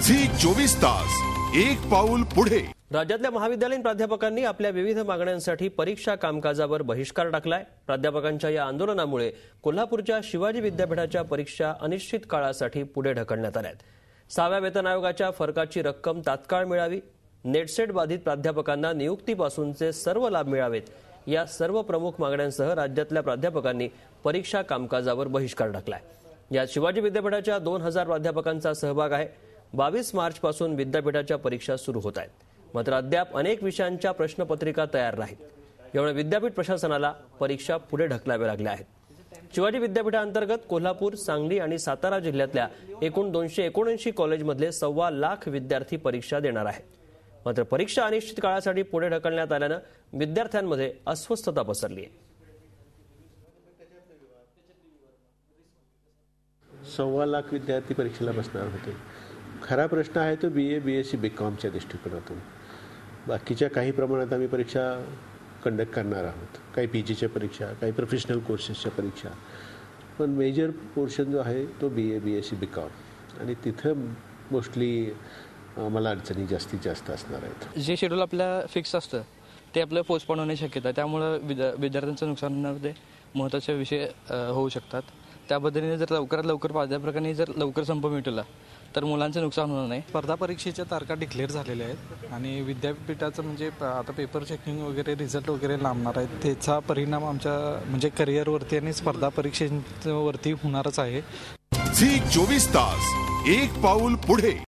Zee 24 तास एक पाऊल पुढे। राज्यातल्या महाविद्यालयीन प्राध्यापकांनी आपल्या विविध मागण्यांसाठी परीक्षा कामकाजावर बहिष्कार टाकलाय। प्राध्यापकांच्या या आंदोलनामुळे कोल्हापूरच्या शिवाजी विद्यापीठाच्या परीक्षा अनिश्चित काळासाठी पुढे ढकलण्यात आल्या आहेत। 6व्या वेतन आयोगाच्या फरकाची रक्कम तात्काळ मिळावी, नेटसेट बाधित प्राध्यापकांना नियुक्तीपासूनचे सर्व लाभ मिळावेत, या सर्व प्रमुख मागण्यांसह राज्यातल्या प्राध्यापकांनी परीक्षा कामकाजावर बहिष्कार टाकलाय। यात शिवाजी विद्यापीठाच्या 2000 प्राध्यापकांचा सहभाग आहे। 22 मार्चपासून विद्यापीठाच्या परीक्षा सुरू होत आहेत, मात्र अद्याप अनेक विषयांच्या प्रश्नपत्रिका तयार नाहीत। यामुळे विद्यापीठ प्रशासनाला परीक्षा पुढे ढकलाव्या लागल्या आहेत। शिवाजी विद्यापीठाअंतर्गत कोल्हापूर, सांगली आणि सातारा जिल्ह्यातल्या एकूण 279 कॉलेजमधले 1.25 लाख विद्यार्थी परीक्षा देणार आहेत। मात्र परीक्षा अनिश्चित काळासाठी पुढे ढकलण्यात आल्यानं विद्यार्थ्यांमध्ये अस्वस्थता पसरली आहे। 1.25 लाख विद्यार्थी परीक्षेला बसणार होते। खरा प्रश्न आहे तो BA, BSc, BComच्या दृष्टिकोनातून। बाकीच्या काही प्रमाणात आम्ही परीक्षा कंडक्ट करणार आहोत, काही PGच्या परीक्षा, काही प्रोफेशनल कोर्सेसच्या परीक्षा, पण मेजर पोर्शन जो आहे तो BA, BSc, BCom आणि तिथं मोस्टली मला अडचणी जास्तीत जास्त असणार आहेत। जे शेड्यूल आपल्या फिक्स असतं ते आपलं पोस्टपोन होण्याची शक्यता आहे, त्यामुळे विद्यार्थ्यांचं नुकसानामध्ये महत्त्वाचे विषय होऊ शकतात। त्या पद्धतीने जर लवकरात लवकर प्राध्यापकांनी जर लवकर संप मिटवला तर मुलांचं नुकसान होणार नाही। स्पर्धा परीक्षेच्या तारखा डिक्लेअर झालेल्या आहेत आणि विद्यापीठाचं म्हणजे आता पेपर चेकिंग वगैरे रिझल्ट वगैरे लांबणार आहेत, त्याचा परिणाम आमच्या म्हणजे करिअरवरती आणि स्पर्धा परीक्षेवरती होणारच आहे। झी 24 तास एक पाऊल पुढे।